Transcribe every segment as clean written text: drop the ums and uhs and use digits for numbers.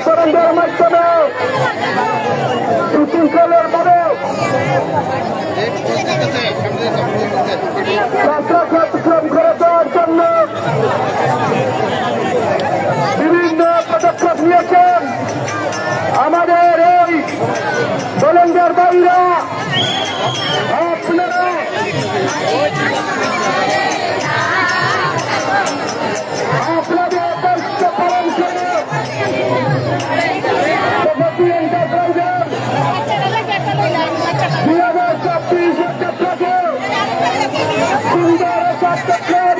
তরঙ্গের মাধ্যমে সুশৃঙ্খলের ভাবে কার্যক্রম করে দেওয়ার জন্য বিভিন্ন পদক্ষেপ নিয়েছেন আমাদের এই বলেন্দ্রের ভাইরা। আপনারা আপনাদের দায়িত্ব পালন করে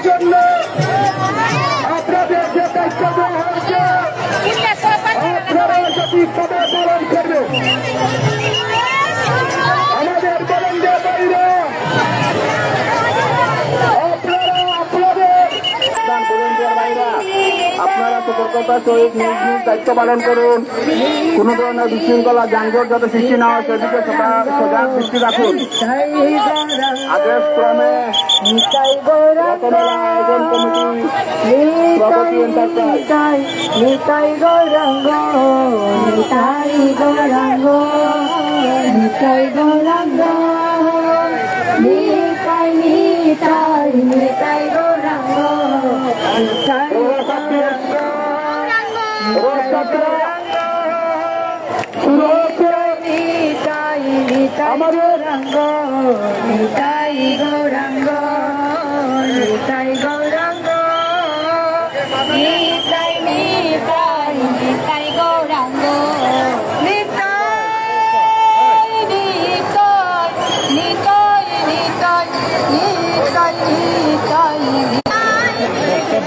জন্য আপনাদের যে দায়িত্ব দেওয়া হয়েছে আপনারা সঠিকভাবে পালন করবে। আমাদের বলেন্দ্রের বাইরে আপনারা সতর্কতার সহিত নিজ নিজ দায়িত্ব পালন করুন। কোন ধরনের বিশৃঙ্খলা যানজট যাতে সৃষ্টি না হয় সেদিকে সজাগ দৃষ্টি রাখুন। আদেশ ক্রমে আয়োজন কমিটি প্রগতি এন্টারপ্রাইজ নিতাই গৌরাঙ্গ নিতাই গৌরাঙ্গ নিতাই গৌরাঙ্গ নিতাই নিতাই নিতাই গৌরাঙ্গ নিতাই গৌরাঙ্গ নিতাই গৌরাঙ্গ নিতাই গৌরাঙ্গ নিতাই নিতাই নিতাই গৌরাঙ্গ নিতাই নিতাই নিতাই নিতাই নিতাই নিতাই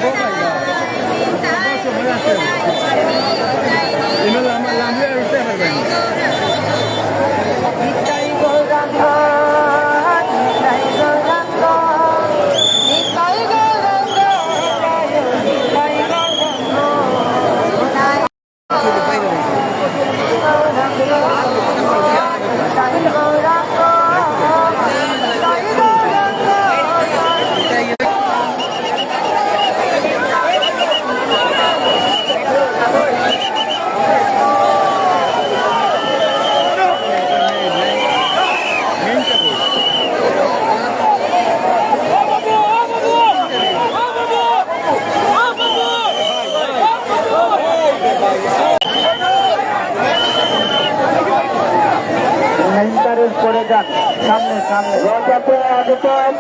করে যান সামনে সামনে রথযাত্রা আগতম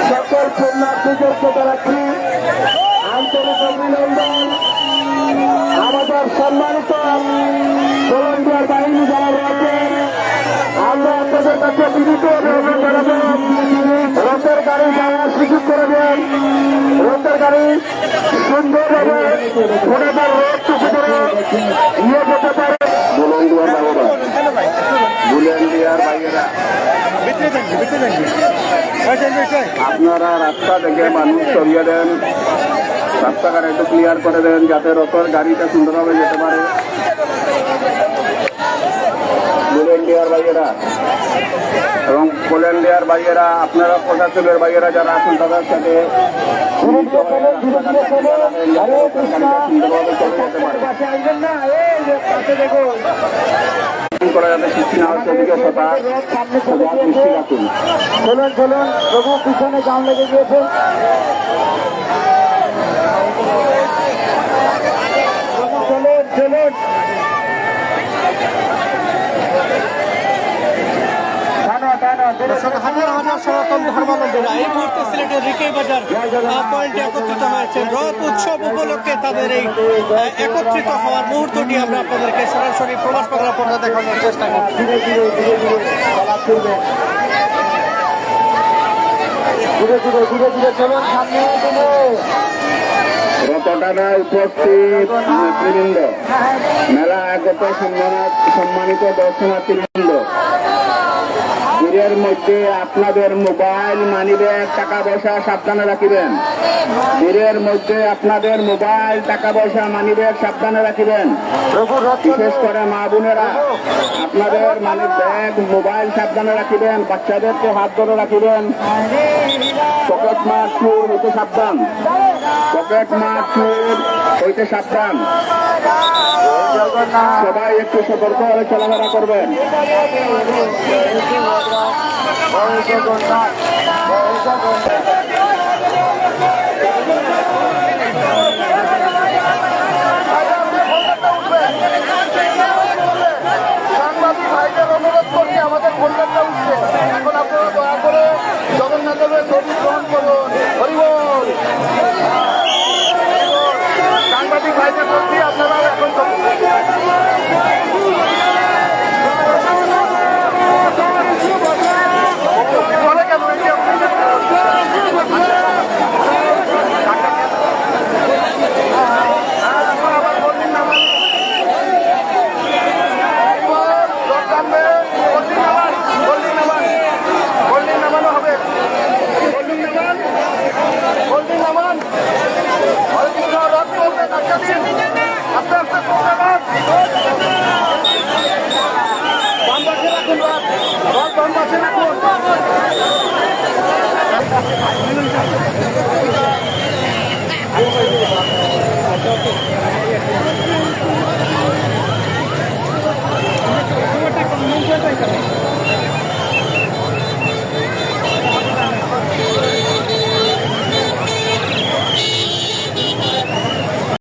সকল পুণ্যার্থীদেরকে জানাচ্ছি আন্তরিক অভিনন্দন। আমাদের সম্মানিত বলেন্দ্রের বাহিনী যারা রয়েছেন আমরা আপনাদের কাছে বিনীত অনুরোধ জানাবো রথের গাড়ি যাওয়ার সুযোগ করে দেন। রথের গাড়ি সুন্দরভাবে ঘোড়াদার রথ চুপে করে নিয়ে যেতে পারে। আপনারা রাস্তা থেকে মানুষ সরিয়ে দেন, রাস্তাঘাট একটু ক্লিয়ার করে দেন যাতে রথের গাড়িটা সুন্দরভাবে যেতে পারে। ভলেন্টিয়ার ভাইয়েরা এবং ভলেন্টিয়ার ভাইয়েরা আপনারা প্রশাসনের ভাইয়েরা যারা আছেন তাদের সাথে সুন্দরভাবে চলে যেতে পারে করা যাতে সৃষ্টি না হয় সেদিকে সজাগ দৃষ্টি রাখুন। চলুন চলুন প্রভু পিছনে জাম লেগে গিয়েছে। চলুন চলুন টানো টানো দর্শক, হাজার হাজার সনাতন ধর্মাবলম্বীরা এই মুহূর্তে সিলেটের রিকেই বাজার পয়েন্টে একত্রিত হয়েছেন রথ উৎসব উপলক্ষে। তাদের এই একত্রিত হওয়ার মুহূর্তটি আমরা আপনাদেরকে সরাসরি প্রবাস বাংলা পর্দা দেখানোর চেষ্টা করছি। রথটানায় উপস্থিত নেতৃবৃন্দ, মেলা আগত সম্মানিত দর্শনার্থীবৃন্দ, ভিড়ের মধ্যে আপনাদের মোবাইল, মানিব্যাগ, টাকা পয়সা সাবধানে রাখিবেন। ভিড়ের মধ্যে আপনাদের মোবাইল, টাকা পয়সা, মানিব্যাগ সাবধানে রাখিবেন। বিশেষ করে মা বোনেরা আপনাদের মানিব্যাগ, মোবাইল সাবধানে রাখিবেন। বাচ্চাদেরকে হাত ধরে রাখিবেন। পকেট মার চুর হইতে সাবধান, পকেট মার চুর হইতে সাবধান। সবাই একটু সতর্ক হয়ে চলাফেরা করবেন। সাংবাদিক ভাইদের অনুরোধ করছি, আমাদের কলকাতা উঠছে। এখন আপনারা দয়া করে জগন্নাথের ছবি গ্রহণ করুন। হরিবল। সাংবাদিক ভাইদের বলছি আপনারা এখন চলে কেন আস্তে আস্তে বাম পাশে রাখুন, বাম পাশে রাখুন। কমেন্ট